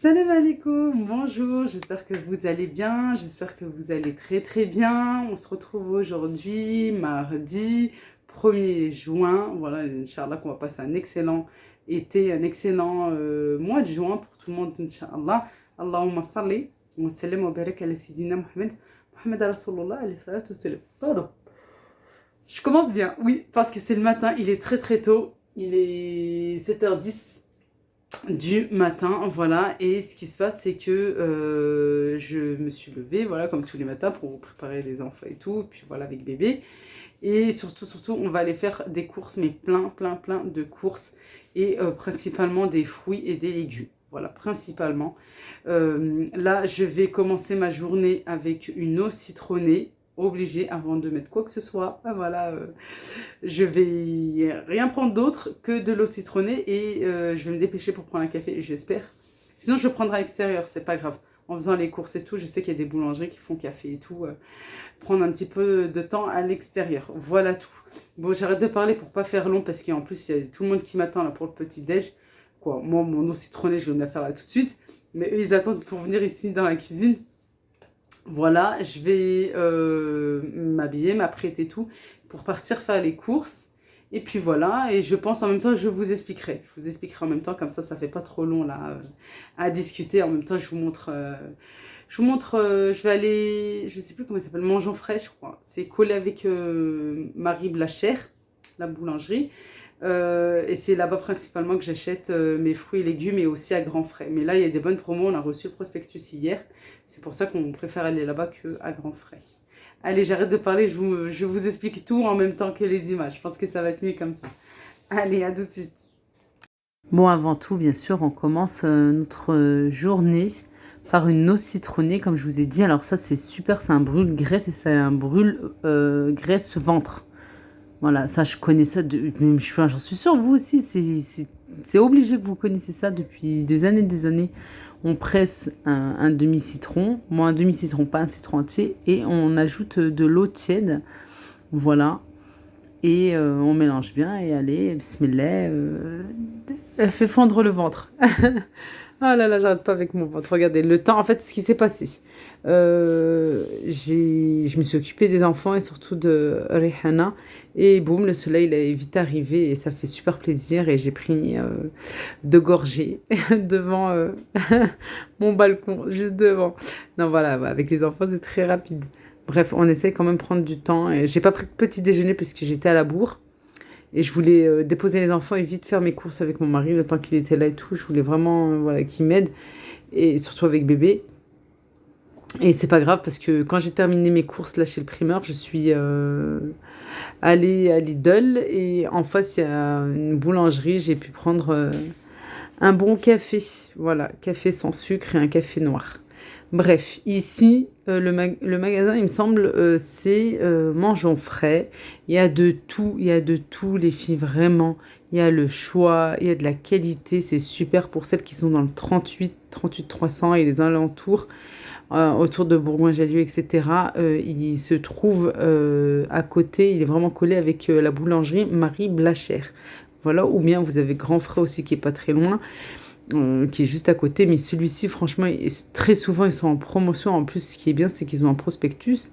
Salam alaikum, bonjour, j'espère que vous allez bien, j'espère que vous allez très très bien. On se retrouve aujourd'hui, mardi 1er juin. Voilà, Inch'Allah qu'on va passer un excellent été, un excellent mois de juin pour tout le monde, Inch'Allah. Allahumma salli wa sallim wa barik ala Sayyidina Muhammad, Muhammad Rasulullah alayhi salatu wa salam. Pardon. Je commence bien, oui, parce que c'est le matin, il est très très tôt, il est 7h10 du matin, voilà, et ce qui se passe, c'est que je me suis levée, voilà, comme tous les matins, pour préparer les enfants et tout, puis voilà, avec bébé, et surtout, on va aller faire des courses, mais plein de courses, et principalement des fruits et des légumes, voilà, principalement. Là, je vais commencer ma journée avec une eau citronnée, obligée avant de mettre quoi que ce soit. Ah, voilà, je vais rien prendre d'autre que de l'eau citronnée et je vais me dépêcher pour prendre un café, j'espère. Sinon, je le prendrai à l'extérieur, c'est pas grave. En faisant les courses et tout, je sais qu'il y a des boulangeries qui font café et tout. Prendre un petit peu de temps à l'extérieur. Voilà tout. Bon, j'arrête de parler pour pas faire long parce qu'en plus, il y a tout le monde qui m'attend là pour le petit-déj. Quoi, moi, mon eau citronnée, je vais me la faire là tout de suite. Mais eux, ils attendent pour venir ici dans la cuisine. Voilà, je vais m'habiller, m'apprêter et tout pour partir faire les courses. Et puis voilà, et je pense en même temps, je vous expliquerai. Je vous expliquerai en même temps, comme ça fait pas trop long là à discuter. En même temps, je vous montre, je vais aller, je sais plus comment ça s'appelle, Mangeons Frais, je crois. C'est collé avec Marie Blachère, la boulangerie. Et c'est là-bas principalement que j'achète mes fruits et légumes et aussi à grands frais. Mais là, il y a des bonnes promos, on a reçu le prospectus hier. C'est pour ça qu'on préfère aller là-bas qu'à grands frais. Allez, j'arrête de parler, je vous explique tout en même temps que les images. Je pense que ça va être mieux comme ça. Allez, à tout de suite. Bon, avant tout, bien sûr, on commence notre journée par une eau citronnée, comme je vous ai dit. Alors ça, c'est super, c'est un brûle-graisse et c'est un brûle-graisse-ventre. Voilà, ça, je connais ça, j'en suis sûre, vous aussi, c'est obligé que vous connaissez ça depuis des années. On presse un demi-citron, moi un demi-citron, pas un citron entier, et on ajoute de l'eau tiède, voilà, et on mélange bien, et allez, bismillah, elle fait fondre le ventre. Ah là là, j'arrête pas avec mon ventre. Regardez, le temps, en fait, ce qui s'est passé. Je me suis occupée des enfants et surtout de Rihanna. Et boum, le soleil il est vite arrivé et ça fait super plaisir. Et j'ai pris deux gorgées devant mon balcon, juste devant. Non, voilà, avec les enfants, c'est très rapide. Bref, on essaie quand même de prendre du temps. Et j'ai pas pris de petit déjeuner parce que j'étais à la bourre. Et je voulais déposer les enfants et vite faire mes courses avec mon mari le temps qu'il était là et tout. Je voulais vraiment voilà, qu'il m'aide. Et surtout avec bébé. Et c'est pas grave parce que quand j'ai terminé mes courses là chez le primeur, je suis allée à Lidl. Et en face, il y a une boulangerie. J'ai pu prendre un bon café. Voilà, café sans sucre et un café noir. Bref, ici, le magasin, il me semble, c'est Mangeons Frais. Il y a de tout, les filles, vraiment. Il y a le choix, il y a de la qualité, c'est super pour celles qui sont dans le 38 300 et les alentours, autour de Bourgoin-Jallieu, etc. Il se trouve à côté, il est vraiment collé avec la boulangerie Marie Blachère. Voilà, ou bien vous avez Grand Frais aussi qui est pas très loin. Qui est juste à côté, mais celui-ci, franchement, très souvent, ils sont en promotion. En plus, ce qui est bien, c'est qu'ils ont un prospectus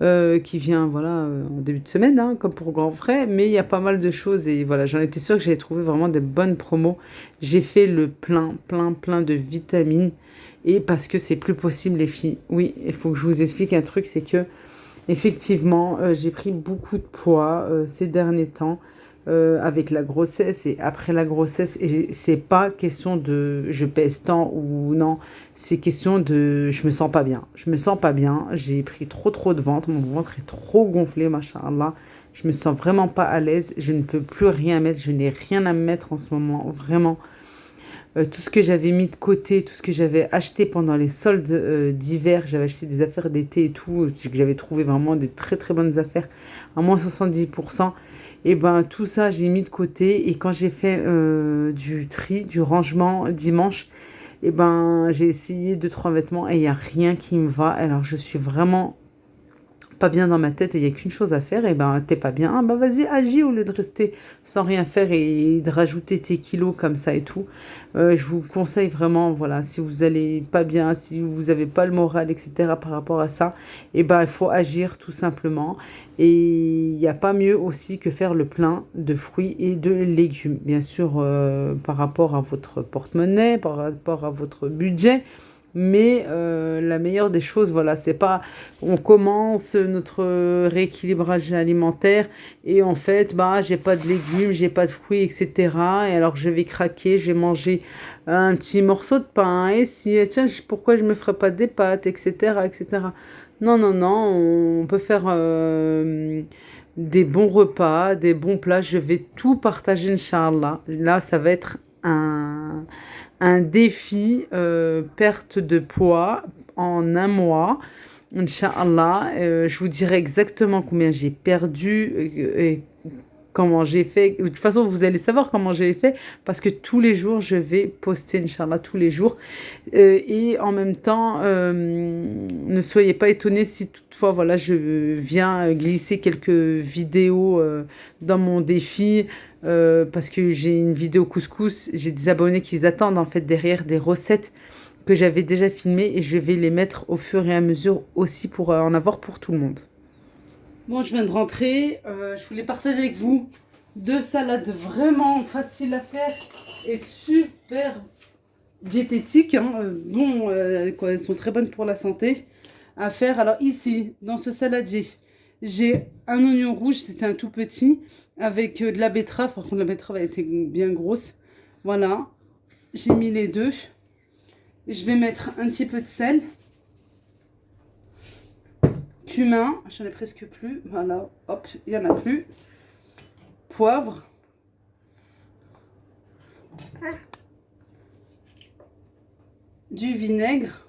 qui vient, voilà, en début de semaine, hein, comme pour Grand Frais, mais il y a pas mal de choses et voilà, j'en étais sûre que j'allais trouver vraiment des bonnes promos. J'ai fait le plein de vitamines et parce que c'est plus possible, les filles. Oui, il faut que je vous explique un truc, c'est que effectivement, j'ai pris beaucoup de poids ces derniers temps. Avec la grossesse et après la grossesse, et c'est pas question de je pèse tant ou non, c'est question de je me sens pas bien, j'ai pris trop de ventre, mon ventre est trop gonflé, machallah, je me sens vraiment pas à l'aise, je ne peux plus rien mettre, je n'ai rien à mettre en ce moment, vraiment. Tout ce que j'avais mis de côté, tout ce que j'avais acheté pendant les soldes d'hiver, j'avais acheté des affaires d'été et tout, que j'avais trouvé vraiment des très bonnes affaires à moins 70%. Et ben tout ça, j'ai mis de côté. Et quand j'ai fait du tri, du rangement dimanche, et ben j'ai essayé 2-3 vêtements et il n'y a rien qui me va. Alors je suis vraiment pas bien dans ma tête et il n'y a qu'une chose à faire, et ben t'es pas bien, ah ben vas-y, agis au lieu de rester sans rien faire et de rajouter tes kilos comme ça et tout. Je vous conseille vraiment, voilà, si vous allez pas bien, si vous avez pas le moral, etc. par rapport à ça, et ben il faut agir tout simplement. Et il n'y a pas mieux aussi que faire le plein de fruits et de légumes, bien sûr, par rapport à votre porte-monnaie, par rapport à votre budget. Mais la meilleure des choses, voilà, c'est pas on commence notre rééquilibrage alimentaire et en fait, bah, j'ai pas de légumes, j'ai pas de fruits, etc. Et alors je vais craquer, je vais manger un petit morceau de pain et si, tiens, pourquoi je me ferais pas des pâtes, etc., etc. Non, non, non, on peut faire des bons repas, des bons plats. Je vais tout partager, Inch'Allah. Là, ça va être un défi perte de poids en un mois. Inch'Allah, je vous dirai exactement combien j'ai perdu et comment j'ai fait. De toute façon, vous allez savoir comment j'ai fait parce que tous les jours, je vais poster, Inch'Allah, tous les jours. Et en même temps, ne soyez pas étonnés si toutefois, voilà, je viens glisser quelques vidéos dans mon défi. Parce que j'ai une vidéo couscous, j'ai des abonnés qui attendent en fait derrière des recettes que j'avais déjà filmées et je vais les mettre au fur et à mesure aussi pour en avoir pour tout le monde. Bon, je viens de rentrer, je voulais partager avec vous deux salades vraiment faciles à faire et super diététiques, hein. Quoi, elles sont très bonnes pour la santé à faire. Alors ici, dans ce saladier, j'ai un oignon rouge, c'était un tout petit, avec de la betterave. Par contre, la betterave a été bien grosse. Voilà, j'ai mis les deux. Je vais mettre un petit peu de sel. Cumin, j'en ai presque plus. Voilà, hop, il n'y en a plus. Poivre. Du vinaigre.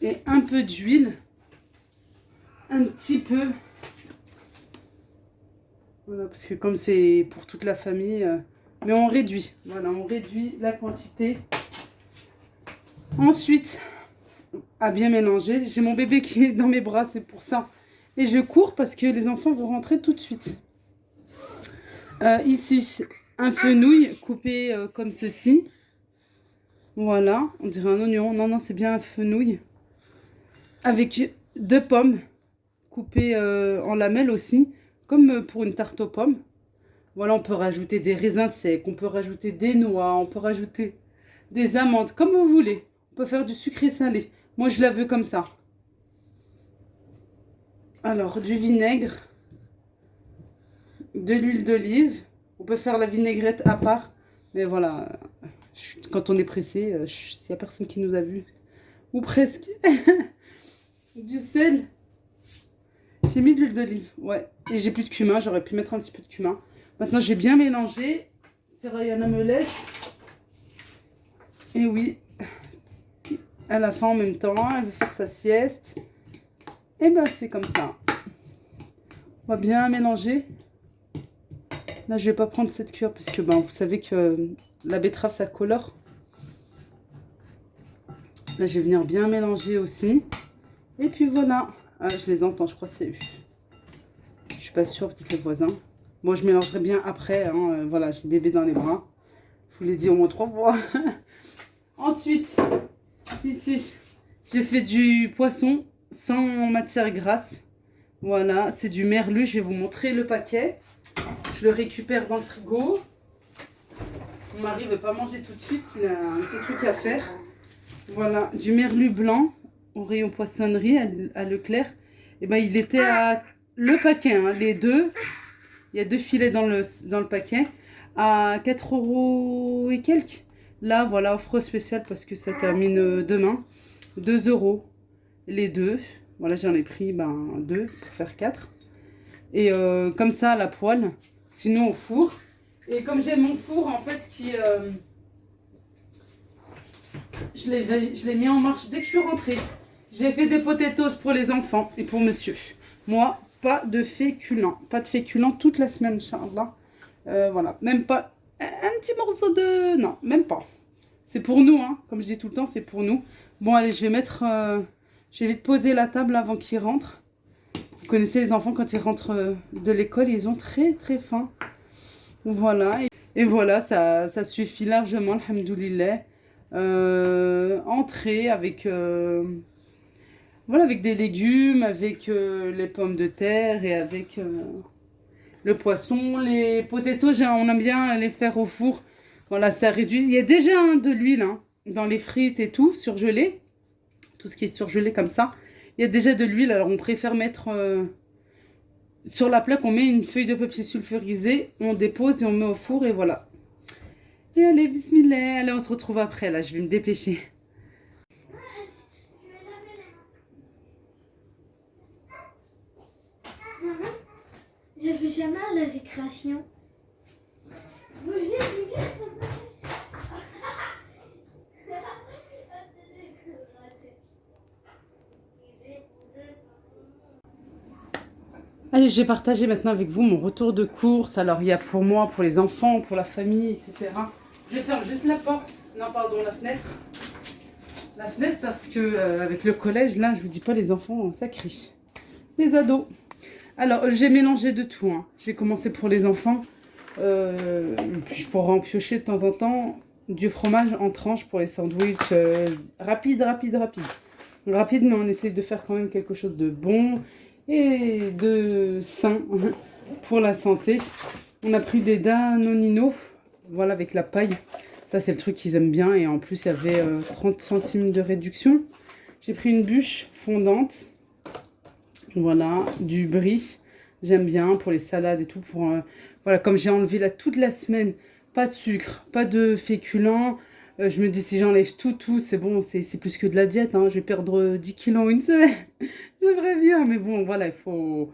Et un peu d'huile. Un petit peu. Voilà, parce que comme c'est pour toute la famille, mais on réduit. Voilà, on réduit la quantité. Ensuite, à bien mélanger. J'ai mon bébé qui est dans mes bras, c'est pour ça. Et je cours parce que les enfants vont rentrer tout de suite. Ici, un fenouil coupé comme ceci. Voilà, on dirait un oignon. Non, non, c'est bien un fenouil. Avec 2 pommes coupées en lamelles aussi, comme pour une tarte aux pommes. Voilà, on peut rajouter des raisins secs, on peut rajouter des noix, on peut rajouter des amandes, comme vous voulez. On peut faire du sucré salé. Moi, je la veux comme ça. Alors, du vinaigre, de l'huile d'olive. On peut faire la vinaigrette à part. Mais voilà, quand on est pressé, il n'y a personne qui nous a vus. Ou presque. Du sel. J'ai mis de l'huile d'olive, ouais. Et j'ai plus de cumin, j'aurais pu mettre un petit peu de cumin. Maintenant, j'ai bien mélangé. C'est Rayana me laisse. Et oui, à la fin en même temps, elle veut faire sa sieste. Et ben c'est comme ça. On va bien mélanger. Là, je vais pas prendre cette cuillère puisque ben, vous savez que la betterave, ça colore. Là, je vais venir bien mélanger aussi. Et puis voilà. Ah, je les entends, je crois que c'est eux. Je suis pas sûre, peut-être les voisins. Bon, je mélangerai bien après. Hein. Voilà, j'ai le bébé dans les bras. Je vous l'ai dit au moins 3 fois. Ensuite, ici, j'ai fait du poisson sans matière grasse. Voilà, c'est du merlu. Je vais vous montrer le paquet. Je le récupère dans le frigo. Mon mari ne veut pas manger tout de suite. Il a un petit truc à faire. Voilà, du merlu blanc au rayon poissonnerie à Leclerc. Et ben, il était à le paquet, hein, les deux. Il y a 2 filets dans le paquet. À 4 € et quelques. Là, voilà, offre spéciale parce que ça termine demain. 2 € les deux. Voilà, j'en ai pris 2 pour faire 4. Et comme ça, à la poêle. Sinon, au four. Et comme j'ai mon four, en fait, qui... je l'ai mis en marche dès que je suis rentrée. J'ai fait des potatoes pour les enfants et pour monsieur. Moi, pas de féculents. Pas de féculents toute la semaine, Inch'Allah. Voilà, même pas un petit morceau de... Non, même pas. C'est pour nous, hein. Comme je dis tout le temps, c'est pour nous. Bon, allez, je vais mettre J'ai vite posé la table avant qu'ils rentrent. Vous connaissez les enfants quand ils rentrent de l'école, ils ont très très faim. Voilà. Et voilà, ça suffit largement, alhamdoulilah. Entrée avec, voilà, avec des légumes, avec les pommes de terre et avec le poisson. Les potatoes, on aime bien les faire au four. Voilà, ça réduit. Il y a déjà de l'huile hein, dans les frites et tout, surgelé. Tout ce qui est surgelé comme ça. Il y a déjà de l'huile, alors on préfère mettre sur la plaque, on met une feuille de papier sulfurisé, on dépose et on met au four et voilà. Et allez, bismillah, allez, on se retrouve après, là, je vais me dépêcher. Maman, j'avais jamais à la récréation. Allez, je vais partager maintenant avec vous mon retour de course. Alors, il y a pour moi, pour les enfants, pour la famille, etc. Je ferme juste la porte. Non, pardon, la fenêtre. La fenêtre parce que avec le collège, là, je vous dis pas, les enfants, ça crie. Les ados. Alors, j'ai mélangé de tout. Hein. Je vais commencer pour les enfants. Puis je pourrais en piocher de temps en temps. Du fromage en tranches pour les sandwichs. Rapide, mais on essaie de faire quand même quelque chose de bon et de sain pour la santé. On a pris des Danonino, voilà, avec la paille. Ça, c'est le truc qu'ils aiment bien. Et en plus, il y avait 30 centimes de réduction. J'ai pris une bûche fondante. Voilà, du brie. J'aime bien pour les salades et tout. Pour, voilà, comme j'ai enlevé là toute la semaine, pas de sucre, pas de féculents. Je me dis, si j'enlève tout, c'est bon, c'est plus que de la diète. Hein. Je vais perdre 10 kilos en une semaine. J'aimerais bien, mais bon, voilà, il faut...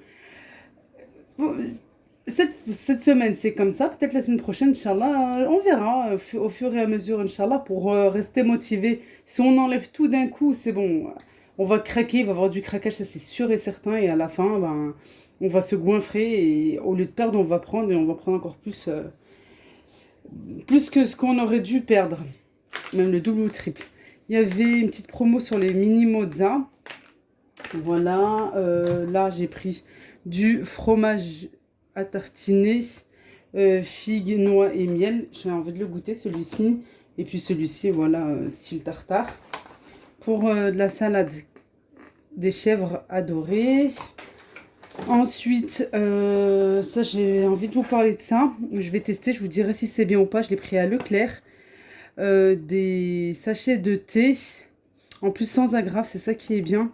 Cette semaine, c'est comme ça. Peut-être la semaine prochaine, Inch'Allah, on verra au fur et à mesure, Inch'Allah, pour rester motivé. Si on enlève tout d'un coup, c'est bon. On va craquer, il va y avoir du craquage, ça c'est sûr et certain. Et à la fin, ben, on va se goinfrer. Et au lieu de perdre, on va prendre. Et on va prendre encore plus, plus que ce qu'on aurait dû perdre. Même le double ou le triple. Il y avait une petite promo sur les mini mozza. Voilà. Là, j'ai pris du fromage à tartiner, figues, noix et miel. J'ai envie de le goûter, celui-ci. Et puis celui-ci, voilà, style tartare. Pour de la salade, des chèvres adorées. Ensuite, ça, j'ai envie de vous parler de ça. Je vais tester, je vous dirai si c'est bien ou pas. Je l'ai pris à Leclerc. Des sachets de thé. En plus, sans agrafe, c'est ça qui est bien.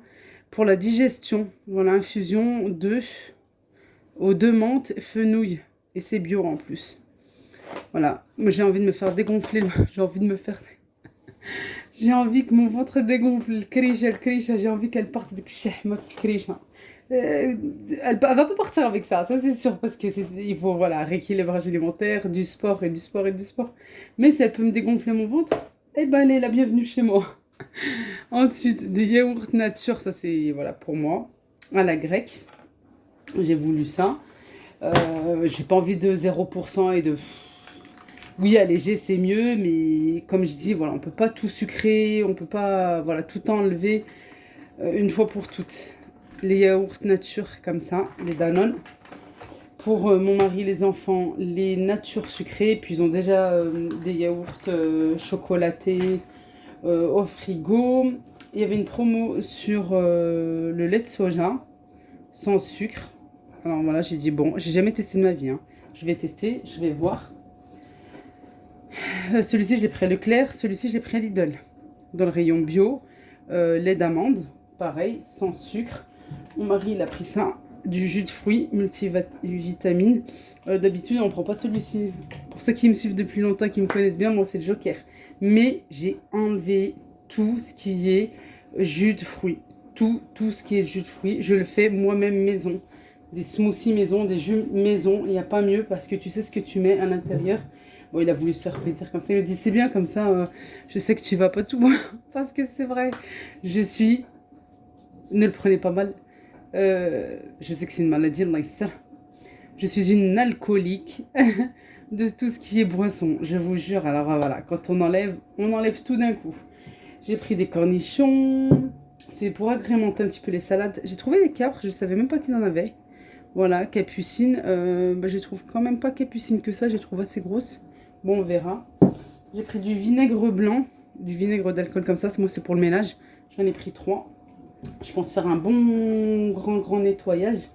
Pour la digestion, voilà, infusion d'œufs aux 2 menthes, fenouil. Et c'est bio en plus. Voilà, moi j'ai envie de me faire dégonfler. J'ai envie de me faire... J'ai envie que mon ventre dégonfle. Le kricha, j'ai envie qu'elle parte de le kricha. Elle va pas partir avec ça c'est sûr, parce que il faut, voilà, rééquilibrage alimentaire, du sport et du sport et du sport. Mais si elle peut me dégonfler mon ventre, eh ben elle est la bienvenue chez moi. Ensuite, des yaourts nature, ça c'est, voilà, pour moi, à la grecque. J'ai voulu ça. J'ai pas envie de 0% et de... Oui, allégé, c'est mieux, mais comme je dis, voilà, on peut pas tout sucrer, on peut pas, voilà, tout enlever une fois pour toutes. Les yaourts nature, comme ça, les Danone. Pour mon mari, les enfants, les natures sucrées. Puis ils ont déjà des yaourts chocolatés au frigo. Il y avait une promo sur le lait de soja, sans sucre. Alors voilà, j'ai dit, bon, j'ai jamais testé de ma vie. Hein. Je vais tester, je vais voir. Celui-ci, je l'ai pris à Leclerc. Celui-ci, je l'ai pris à Lidl. Dans le rayon bio. Lait d'amande, pareil, sans sucre. Mon mari, il a pris ça. Du jus de fruits multivitamines. D'habitude, on ne prend pas celui-ci. Pour ceux qui me suivent depuis longtemps, qui me connaissent bien, moi, c'est le Joker. Mais j'ai enlevé tout ce qui est jus de fruits. Tout ce qui est jus de fruits. Je le fais moi-même maison. Des smoothies maison, des jus maison. Il n'y a pas mieux parce que tu sais ce que tu mets à l'intérieur. Bon, il a voulu se faire plaisir comme ça. Il me dit, c'est bien comme ça, je sais que tu vas pas tout boire. Parce que c'est vrai. Je suis... Ne le prenez pas mal. Je sais que c'est une maladie, Allah ça. Je suis une alcoolique de tout ce qui est boisson. Je vous jure. Alors voilà, quand on enlève tout d'un coup. J'ai pris des cornichons. C'est pour agrémenter un petit peu les salades. J'ai trouvé des capres, je savais même pas qu'ils en avaient. Voilà, capucine. Je trouve quand même pas capucine que ça, je les trouve assez grosses. Bon, on verra. J'ai pris du vinaigre blanc, du vinaigre d'alcool comme ça. Moi, c'est pour le ménage. J'en ai pris 3. Je pense faire un bon grand nettoyage.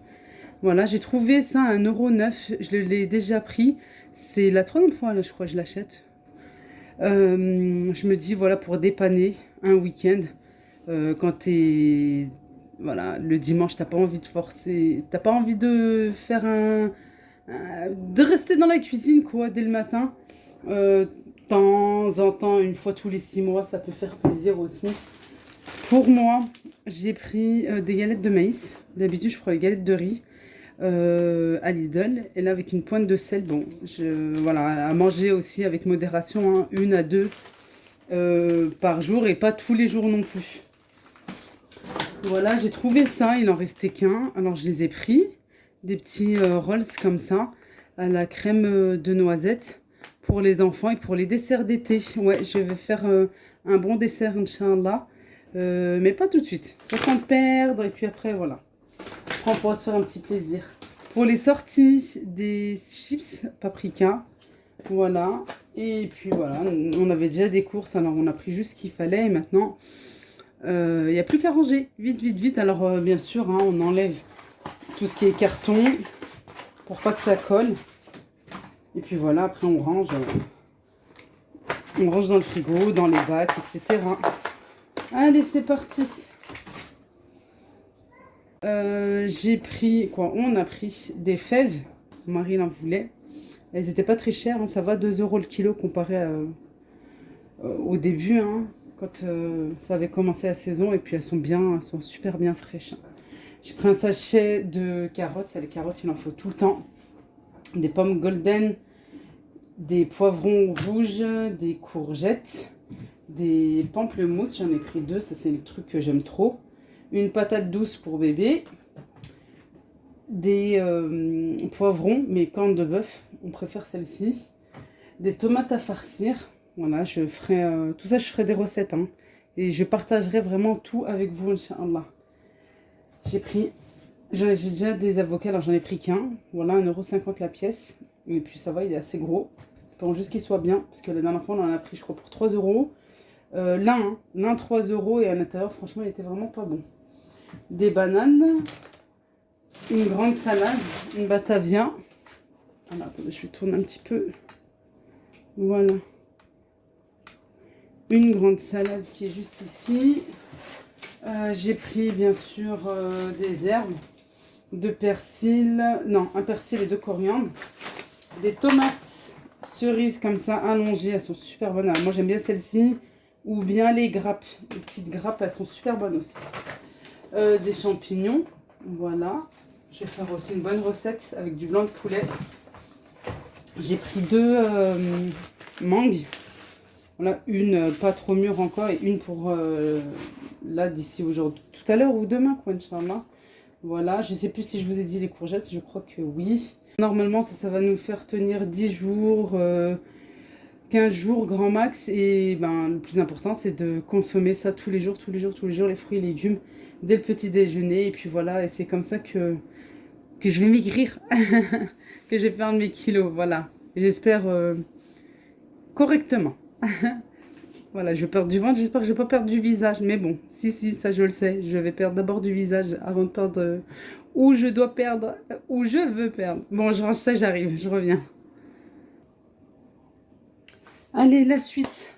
Voilà, j'ai trouvé ça à 1,09 €. Je l'ai déjà pris. C'est la 3e fois, là, je crois, que je l'achète. Je me dis, voilà, pour dépanner un week-end, quand t'es... Voilà, le dimanche, t'as pas envie de forcer, t'as pas envie de faire de rester dans la cuisine, quoi, dès le matin. De temps en temps, une fois tous les 6 mois, ça peut faire plaisir aussi. Pour moi, j'ai pris des galettes de maïs. D'habitude, je prends les galettes de riz à Lidl. Et là, avec une pointe de sel, bon, voilà, à manger aussi avec modération, hein, 1 à 2 par jour et pas tous les jours non plus. Voilà, j'ai trouvé ça, il en restait qu'un. Alors, je les ai pris, des petits rolls comme ça, à la crème de noisette pour les enfants et pour les desserts d'été. Ouais, je vais faire un bon dessert, Inch'Allah. Mais pas tout de suite. Pas tant de perdre et puis après, voilà. Après, on pourra se faire un petit plaisir. Pour les sorties, des chips paprika. Voilà. Et puis voilà, on avait déjà des courses, alors on a pris juste ce qu'il fallait. Et maintenant, il n'y a plus qu'à ranger. Vite, vite, vite. Alors, bien sûr, hein, on enlève tout ce qui est carton pour pas que ça colle. Et puis voilà, après on range dans le frigo, dans les bacs, etc. Allez, c'est parti. J'ai pris, on a pris des fèves. Marie en voulait. Elles n'étaient pas très chères, hein, ça va 2 € le kilo comparé au début, hein, quand ça avait commencé la saison. Et puis elles sont super bien fraîches. J'ai pris un sachet de carottes. Ça, les carottes, il en faut tout le temps. Des pommes golden, des poivrons rouges, des courgettes, des pamplemousses. J'en ai pris 2, ça c'est le truc que j'aime trop. Une patate douce pour bébé. Des poivrons, mais cornes de bœuf, on préfère celle-ci. Des tomates à farcir. Voilà, je ferai tout ça, je ferai des recettes, hein, et je partagerai vraiment tout avec vous, Inch'Allah. J'ai déjà des avocats, alors j'en ai pris qu'un. Voilà, 1,50 € la pièce. Et puis ça va, il est assez gros. Espérons juste qu'il soit bien, parce que la dernière fois on en a pris, je crois, pour 3 €. L'un 3 € et à l'intérieur, franchement, il était vraiment pas bon. Des bananes. Une grande salade, une batavia. Alors, attendez, je vais tourner un petit peu. Voilà. Une grande salade qui est juste ici. J'ai pris bien sûr des herbes, de persil, non, un persil et 2 coriandres. Des tomates cerises comme ça allongées, elles sont super bonnes. Alors, moi j'aime bien celles-ci, ou bien les grappes. Les petites grappes, elles sont super bonnes aussi. Des champignons, voilà. Je vais faire aussi une bonne recette avec du blanc de poulet. J'ai pris 2 mangues. Voilà, une pas trop mûre encore et une pour là d'ici aujourd'hui, tout à l'heure ou demain, quoi, Inch'Allah. Voilà, je ne sais plus si je vous ai dit les courgettes, je crois que oui. Normalement, ça va nous faire tenir 10 jours, 15 jours grand max. Et ben, le plus important, c'est de consommer ça tous les jours, les fruits et légumes, dès le petit déjeuner. Et puis voilà, et c'est comme ça que je vais maigrir, que je vais perdre mes kilos, voilà. J'espère correctement. Voilà, je vais perdre du ventre, j'espère que je ne vais pas perdre du visage. Mais bon, si, ça je le sais. Je vais perdre d'abord du visage avant de perdre où je dois perdre, où je veux perdre. Bon, je range ça, j'arrive, je reviens. Allez, la suite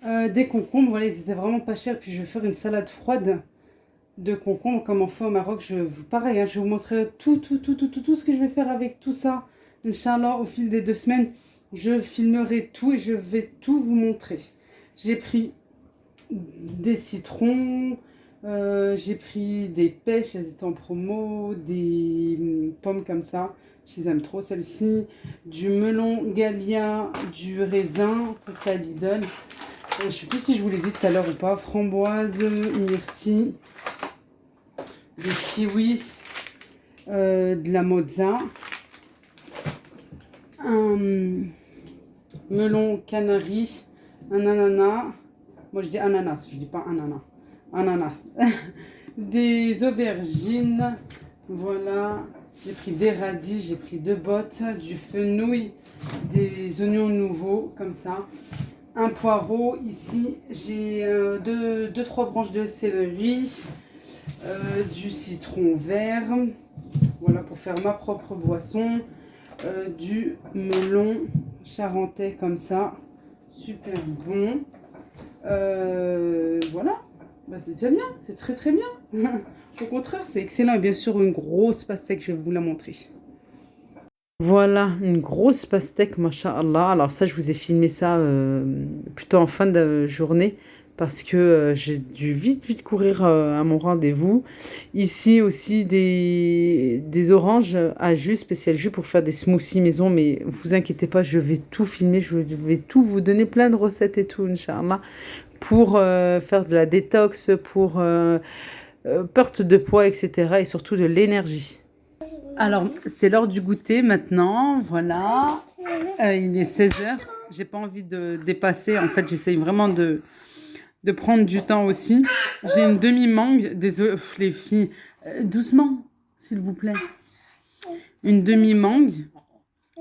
des concombres. Voilà, ils étaient vraiment pas chers. Puis je vais faire une salade froide de concombres comme on fait au Maroc. Pareil, hein, je vais vous montrer tout ce que je vais faire avec tout ça. Inch'Allah, au fil des 2 semaines, je filmerai tout et je vais tout vous montrer. J'ai pris des citrons, j'ai pris des pêches, elles étaient en promo, des pommes comme ça, je les aime trop celles-ci, du melon Galia, du raisin, ça c'est à Lidl. Je sais plus si je vous l'ai dit tout à l'heure ou pas, framboise, myrtille, des kiwis, de la mozza, un melon canari, un ananas. Moi je dis ananas, je dis pas ananas. ananas. Des aubergines, voilà. J'ai pris des radis, j'ai pris 2 bottes, du fenouil, des oignons nouveaux, comme ça. Un poireau, ici, j'ai 2-3 branches de céleri, du citron vert, voilà, pour faire ma propre boisson. Du melon charentais comme ça, super bon. Voilà, bah, c'est déjà bien, c'est très très bien. Au contraire, c'est excellent. Et bien sûr, une grosse pastèque, je vais vous la montrer. Voilà, une grosse pastèque, masha'Allah. Alors ça, je vous ai filmé ça plutôt en fin de journée parce que j'ai dû vite courir à mon rendez-vous. Ici aussi, des oranges à jus, spécial jus pour faire des smoothies maison. Mais vous inquiétez pas, je vais tout filmer, je vais tout vous donner plein de recettes et tout, Inch'Allah, pour faire de la détox, pour perte de poids, etc. et surtout de l'énergie. Alors, c'est l'heure du goûter maintenant, voilà. Il est 16h. J'ai pas envie de dépasser. En fait, j'essaye vraiment de prendre du temps aussi. J'ai une demi-mangue. Désolée, les filles. Doucement, s'il vous plaît. Une demi-mangue.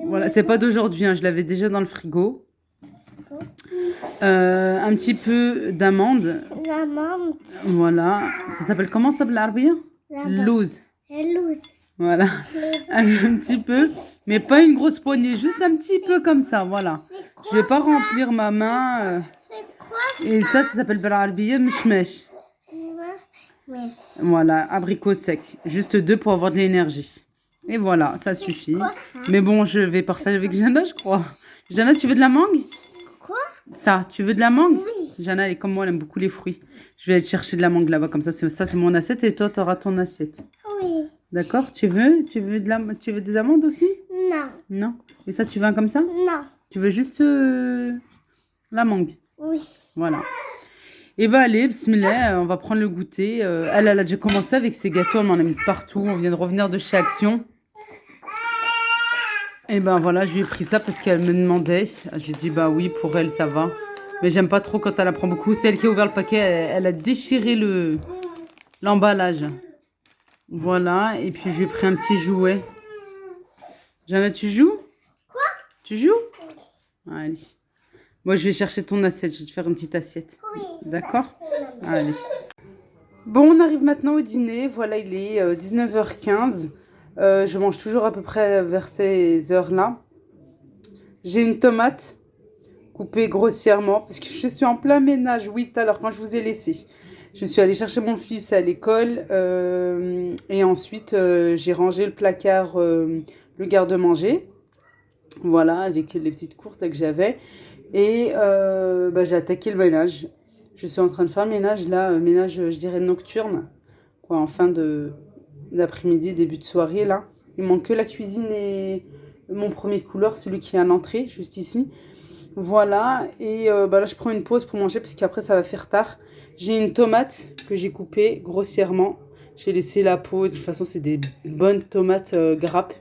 Voilà, c'est pas d'aujourd'hui, hein, je l'avais déjà dans le frigo. Un petit peu d'amande. L'amande. Voilà. Ça s'appelle comment ça, l'arabia? Louz. Louz. Voilà. Un petit peu, mais pas une grosse poignée, juste un petit peu comme ça, voilà. Je vais pas remplir ma main. C'est quoi Et ça s'appelle بالعربية مشماش. mais Voilà, abricot sec. Juste 2 pour avoir de l'énergie. Et voilà, ça suffit. Mais bon, je vais partager avec Jana, je crois. Jana, tu veux de la mangue? Quoi? Ça, tu veux de la mangue? Oui. Jana, elle est comme moi, elle aime beaucoup les fruits. Je vais aller chercher de la mangue là-bas, comme ça, c'est mon assiette et toi, tu auras ton assiette. Oui. D'accord? Tu veux des amandes aussi? Non. Non. Et ça, tu veux un comme ça? Non. Tu veux juste la mangue? Oui. Voilà. Et bah allez, bismillah, on va prendre le goûter. Elle a déjà commencé avec ses gâteaux, elle m'en a mis partout. On vient de revenir de chez Action. Et ben voilà, je lui ai pris ça parce qu'elle me demandait. J'ai dit bah oui, pour elle ça va. Mais j'aime pas trop quand elle en prend beaucoup. C'est elle qui a ouvert le paquet, elle a déchiré l'emballage. Voilà, et puis je lui ai pris un petit jouet. Jana, tu joues? Quoi? Tu joues? Allez. Moi, je vais chercher ton assiette. Je vais te faire une petite assiette. Oui. D'accord? Allez. Bon, on arrive maintenant au dîner. Voilà, il est 19h15. Je mange toujours à peu près vers ces heures-là. J'ai une tomate coupée grossièrement parce que je suis en plein ménage. Oui, tout à l'heure, quand je vous ai laissé. Je suis allée chercher mon fils à l'école et ensuite j'ai rangé le placard, le garde-manger. Voilà, avec les petites courses là, que j'avais. Et j'ai attaqué le ménage. Je suis en train de faire le ménage là, ménage je dirais nocturne, quoi, en fin d'après-midi, début de soirée là. Il manque que la cuisine et mon premier couloir, celui qui est à l'entrée, juste ici. Voilà, et là je prends une pause pour manger parce qu'après ça va faire tard. J'ai une tomate que j'ai coupée grossièrement. J'ai laissé la peau, de toute façon c'est des bonnes tomates grappes,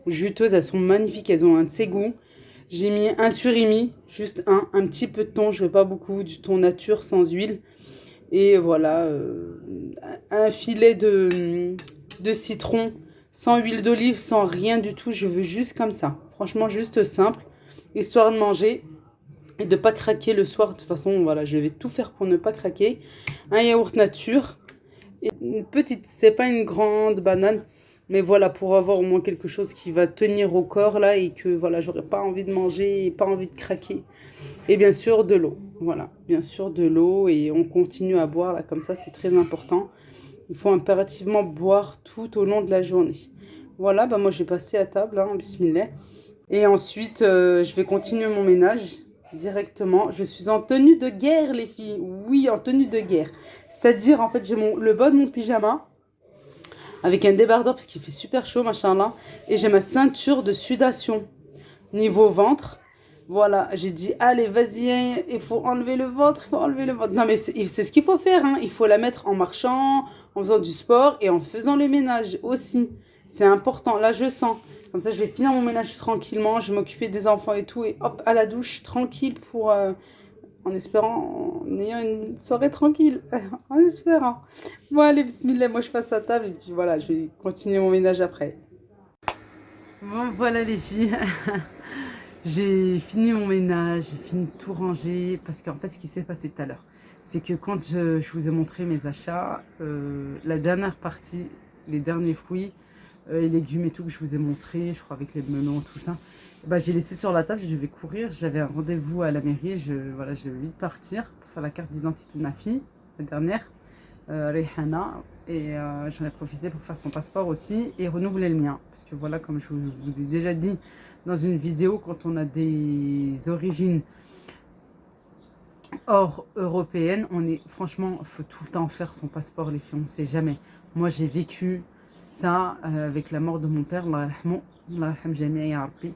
juteuses, elles sont magnifiques, elles ont un de ces goûts. J'ai mis un surimi, juste un petit peu de thon, je ne veux pas beaucoup, du thon nature sans huile. Et voilà, un filet de citron, sans huile d'olive, sans rien du tout, je veux juste comme ça. Franchement, juste simple, histoire de manger. Et de ne pas craquer le soir. De toute façon, voilà, je vais tout faire pour ne pas craquer. Un yaourt nature. Et une petite, c'est pas une grande banane. Mais voilà, pour avoir au moins quelque chose qui va tenir au corps là. Et que voilà, j'aurais pas envie de manger et pas envie de craquer. Et bien sûr, de l'eau. Voilà, bien sûr, de l'eau. Et on continue à boire là, comme ça, c'est très important. Il faut impérativement boire tout au long de la journée. Voilà, moi je vais passer à table, hein, bismillah. Et ensuite, je vais continuer mon ménage. Directement, je suis en tenue de guerre les filles, oui en tenue de guerre, c'est-à-dire en fait j'ai le bas de mon pyjama avec un débardeur parce qu'il fait super chaud machin et j'ai ma ceinture de sudation niveau ventre, voilà, j'ai dit allez vas-y, il faut enlever le ventre, non mais c'est ce qu'il faut faire, hein. Il faut la mettre en marchant, en faisant du sport et en faisant le ménage aussi, c'est important, là je sens. Comme ça, je vais finir mon ménage tranquillement, je vais m'occuper des enfants et tout, et hop, à la douche, tranquille pour en espérant, en ayant une soirée tranquille, en espérant. Bon, allez, bismillah, moi je passe à table et puis voilà, je vais continuer mon ménage après. Bon, voilà les filles, j'ai fini mon ménage, j'ai fini de tout ranger parce qu'en fait, ce qui s'est passé tout à l'heure, c'est que quand je vous ai montré mes achats, la dernière partie, les derniers fruits et légumes et tout que je vous ai montré, je crois avec les melons, tout ça, bah, j'ai laissé sur la table, je devais courir, j'avais un rendez-vous à la mairie, voilà, je devais vite partir pour faire la carte d'identité de ma fille, la dernière, Rehana, et j'en ai profité pour faire son passeport aussi et renouveler le mien. Parce que voilà, comme je vous ai déjà dit dans une vidéo, quand on a des origines hors européennes, franchement, il faut tout le temps faire son passeport, les filles, on ne sait jamais. Moi, j'ai vécu ça avec la mort de mon père, Allah yarhamou, Allah yarham jami'a ya Rabbi.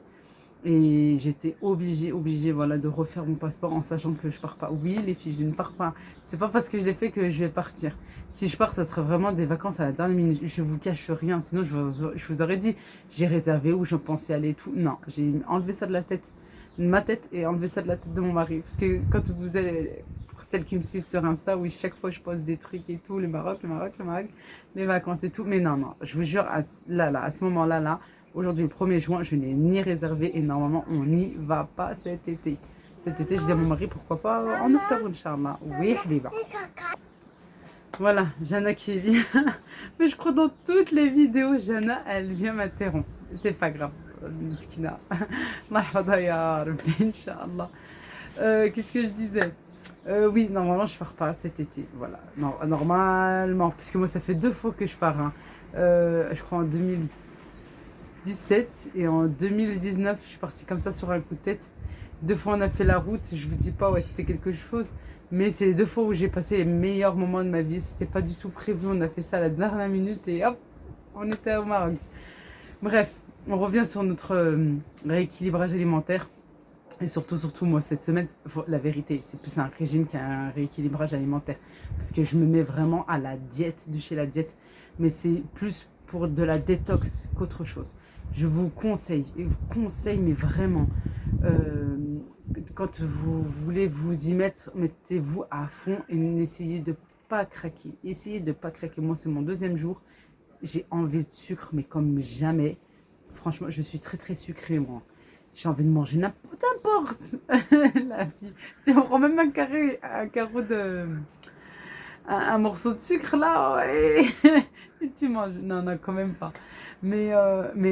Et j'étais obligée, voilà, de refaire mon passeport en sachant que je pars pas. Oui, les filles, je ne pars pas. C'est pas parce que je l'ai fait que je vais partir. Si je pars, ça serait vraiment des vacances à la dernière minute. Je vous cache rien. Sinon, je vous aurais dit, j'ai réservé où je pensais aller et tout. Non, j'ai enlevé ça de la tête, ma tête, et enlevé ça de la tête de mon mari. Parce que quand vous allez, pour celles qui me suivent sur Insta, oui, chaque fois je poste des trucs et tout, le Maroc, les vacances et tout. Mais non, je vous jure, à ce moment-là, aujourd'hui, le 1er juin, je n'ai ni réservé et normalement, on n'y va pas cet été. Cet été, je dis à mon mari, pourquoi pas en octobre, Inch'Allah. Oui, Habiba. Voilà, Jana qui vient. Mais je crois dans toutes les vidéos, Jana, elle vient m'interrompre. C'est pas grave, Miskina. Allah ya Rabbi, Inch'Allah. Qu'est-ce que je disais? Oui, normalement, je pars pas cet été. Voilà, non, normalement, puisque moi, ça fait 2 fois que je pars. Hein. Je crois en 2017 et en 2019, je suis partie comme ça sur un coup de tête. 2 fois, on a fait la route. Je vous dis pas, ouais, c'était quelque chose. Mais c'est les 2 fois où j'ai passé les meilleurs moments de ma vie. C'était pas du tout prévu. On a fait ça à la dernière minute et hop, on était au Maroc. Bref, on revient sur notre rééquilibrage alimentaire. Et surtout, moi, cette semaine, la vérité, c'est plus un régime qu'un rééquilibrage alimentaire. Parce que je me mets vraiment à la diète, de chez la diète. Mais c'est plus pour de la détox qu'autre chose. Je vous conseille, mais vraiment, quand vous voulez vous y mettre, mettez-vous à fond et n'essayez de pas craquer. Essayez de pas craquer. Moi, c'est mon 2e jour. J'ai enlevé de sucre, mais comme jamais. Franchement, je suis très, très sucrée, moi. J'ai envie de manger n'importe la vie. Tu on prend même un carreau de... Un morceau de sucre là, ouais. Et tu manges. Non, quand même pas. Mais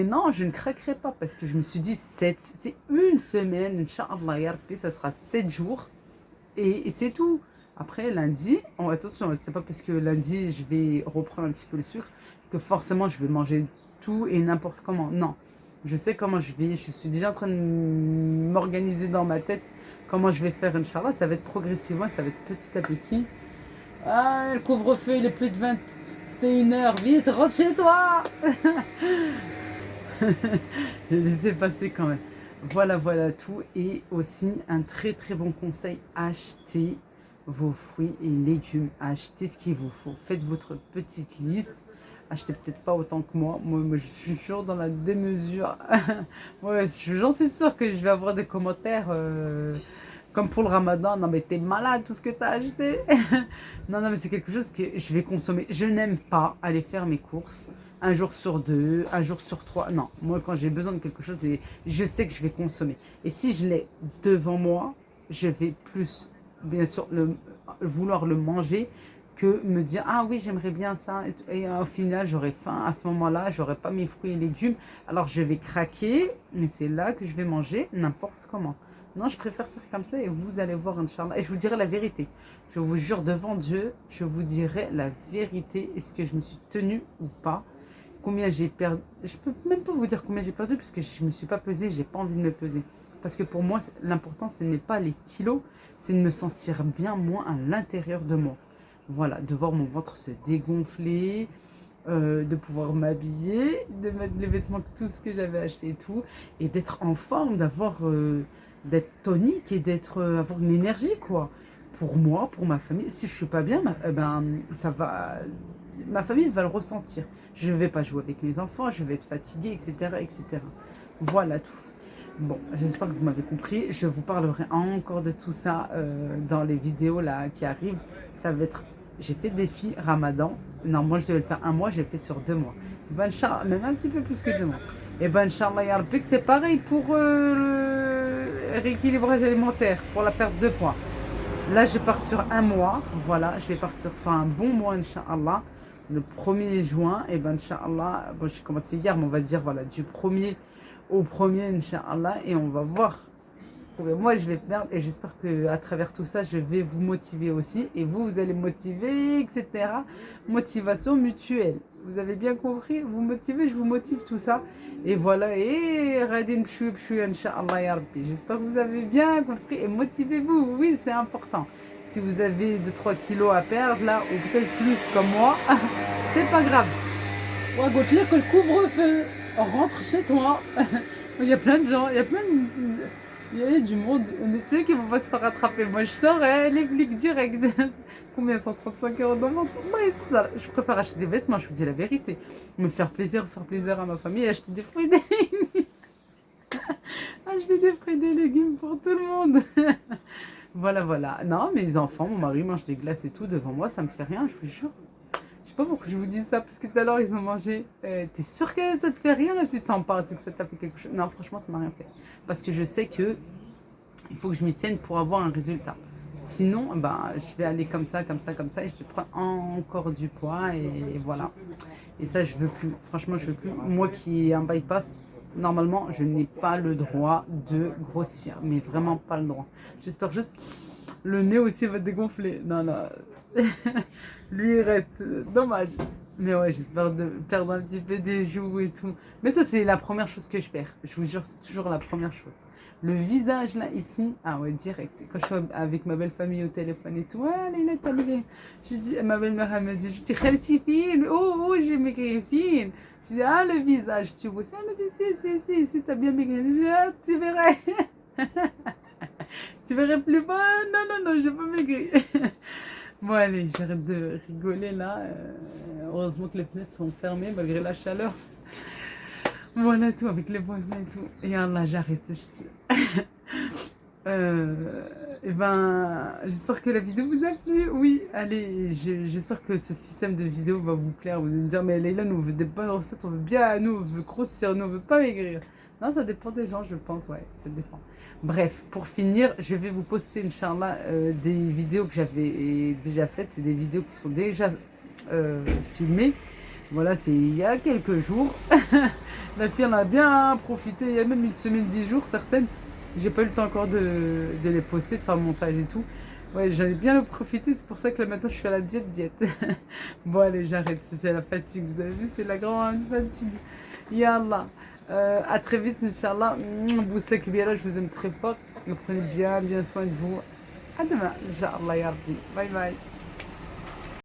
non, je ne craquerai pas parce que je me suis dit, c'est une semaine, Inch'Allah, ya Rabbi, ça sera 7 jours. Et c'est tout. Après, lundi, attention, c'est pas parce que lundi, je vais reprendre un petit peu le sucre que forcément, je vais manger tout et n'importe comment. Non. Je sais comment je vais, je suis déjà en train de m'organiser dans ma tête comment je vais faire, Inch'Allah. Ça va être progressivement, ça va être petit à petit. Ah, le couvre-feu, il est plus de 21h. Vite, rentre chez toi. Je vais laisser passer quand même. Voilà tout. Et aussi, un très très bon conseil, achetez vos fruits et légumes. Achetez ce qu'il vous faut. Faites votre petite liste. Achetez peut-être pas autant que moi. Moi, je suis toujours dans la démesure. Ouais, j'en suis sûre que je vais avoir des commentaires comme pour le ramadan. Non, mais t'es malade, tout ce que t'as acheté. Non, mais c'est quelque chose que je vais consommer. Je n'aime pas aller faire mes courses un jour sur 2, un jour sur 3. Non, moi, quand j'ai besoin de quelque chose, je sais que je vais consommer. Et si je l'ai devant moi, je vais plus, bien sûr, vouloir le manger que me dire ah oui j'aimerais bien ça et au final j'aurai faim à ce moment-là, j'aurai pas mes fruits et légumes, alors je vais craquer, mais c'est là que je vais manger n'importe comment. Non, je préfère faire comme ça et vous allez voir Inch'Allah. Et je vous dirai la vérité. Je vous jure devant Dieu, je vous dirai la vérité. Est-ce que je me suis tenue ou pas? Combien j'ai perdu? Je peux même pas vous dire combien j'ai perdu parce que je me suis pas pesée, j'ai pas envie de me peser. Parce que pour moi, l'important ce n'est pas les kilos, c'est de me sentir bien moi à l'intérieur de moi. Voilà, de voir mon ventre se dégonfler, de pouvoir m'habiller, de mettre les vêtements, tout ce que j'avais acheté et tout, et d'être en forme, d'être tonique et avoir une énergie, quoi. Pour moi, pour ma famille, si je suis pas bien, ça va, ma famille va le ressentir. Je ne vais pas jouer avec mes enfants, je vais être fatiguée, etc., etc. Voilà tout. Bon, j'espère que vous m'avez compris. Je vous parlerai encore de tout ça dans les vidéos là qui arrivent. Ça va être. J'ai fait défi Ramadan. Normalement, je devais le faire un mois, j'ai fait sur 2 mois. Ben, Inch'Allah, même un petit peu plus que 2 mois. Et ben, Inch'Allah, ya Rabbi, que c'est pareil pour le rééquilibrage alimentaire, pour la perte de poids. Là, je pars sur un mois. Voilà, je vais partir sur un bon mois, Inch'Allah. Le 1er juin, et ben, Inch'Allah, bon, j'ai commencé hier, mais on va dire, voilà, du 1er au 1er, Inch'Allah, et on va voir. Moi, je vais perdre, et j'espère qu'à travers tout ça, je vais vous motiver aussi, et vous, vous allez me motiver, etc. Motivation mutuelle. Vous avez bien compris? Vous motivez, je vous motive, tout ça. Et voilà, et radin bchou bchou, Inch'Allah, ya Rabbi. J'espère que vous avez bien compris, et motivez-vous, oui, c'est important. Si vous avez 2-3 kilos à perdre, là, ou peut-être plus comme moi, c'est pas grave. Ouais, Gauthier, que le couvre-feu, rentre chez toi. Il y a plein de gens, il y a plein de... Il y a du monde, mais c'est eux qui vont pas se faire attraper. Moi, je sors, les flics direct. Combien? 135 € d'amende? Ouais, ça. Je préfère acheter des vêtements, je vous dis la vérité. Me faire plaisir à ma famille et acheter des fruits et des légumes. Acheter des fruits et des légumes pour tout le monde. Voilà, voilà. Non, mes enfants, mon mari mange des glaces et tout devant moi, ça me fait rien, je vous jure. Je sais pas pourquoi je vous dis ça, parce que tout à l'heure ils ont mangé. T'es sûr que ça te fait rien là si t'en parles, c'est que ça t'a fait quelque chose? Non, franchement, ça m'a rien fait. Parce que je sais que il faut que je m'y tienne pour avoir un résultat. Sinon, ben, je vais aller comme ça, comme ça, comme ça, et je vais prendre encore du poids, et voilà. Et ça, je veux plus. Franchement, je veux plus. Moi qui ai un bypass, normalement, je n'ai pas le droit de grossir, mais vraiment pas le droit. J'espère juste le nez aussi va dégonfler. Non, non. Lui, il reste. Dommage. Mais ouais, j'espère de perdre un petit peu des joues et tout. Mais ça, c'est la première chose que je perds. Je vous jure, c'est toujours la première chose. Le visage, là, ici, ah ouais, direct. Quand je suis avec ma belle famille au téléphone et tout, ouais, Leïla, t'as maigri. Je dis, ma belle-mère, elle me dit, je dis, Khalti, fine. Oh, oh, j'ai maigri, fine. Je dis, ah, le visage, tu vois. Ça, elle me dit, si, t'as bien maigri. Je dis, ah, tu verrais. Tu verrais plus bas. Non, j'ai pas maigri. Bon, allez, j'arrête de rigoler là. Heureusement que les fenêtres sont fermées malgré la chaleur. Voilà tout avec les voisins et tout. Et Allah, j'arrête ici. Et ben, j'espère que la vidéo vous a plu. Oui, allez, j'espère que ce système de vidéo va vous plaire. Vous allez me dire, mais Leïla, nous on veut des bonnes recettes, on veut bien, nous on veut grossir, nous on veut pas maigrir. Non, ça dépend des gens, je pense, ouais, ça dépend. Bref, pour finir, je vais vous poster, Inch'Allah, des vidéos que j'avais déjà faites. C'est des vidéos qui sont déjà filmées. Voilà, c'est il y a quelques jours. La fille en a bien profité, il y a même une semaine, 10 jours, certaines. J'ai pas eu le temps encore de les poster, de faire le montage et tout. Ouais, j'en ai bien profité, c'est pour ça que là maintenant je suis à la diète. Bon, allez, j'arrête, c'est la fatigue, vous avez vu, c'est la grande fatigue. Yallah. À très vite, Inch'Allah. Vous savez que je vous aime très fort. Prenez bien soin de vous. À demain, Inch'Allah, ya Rabbi. Bye bye.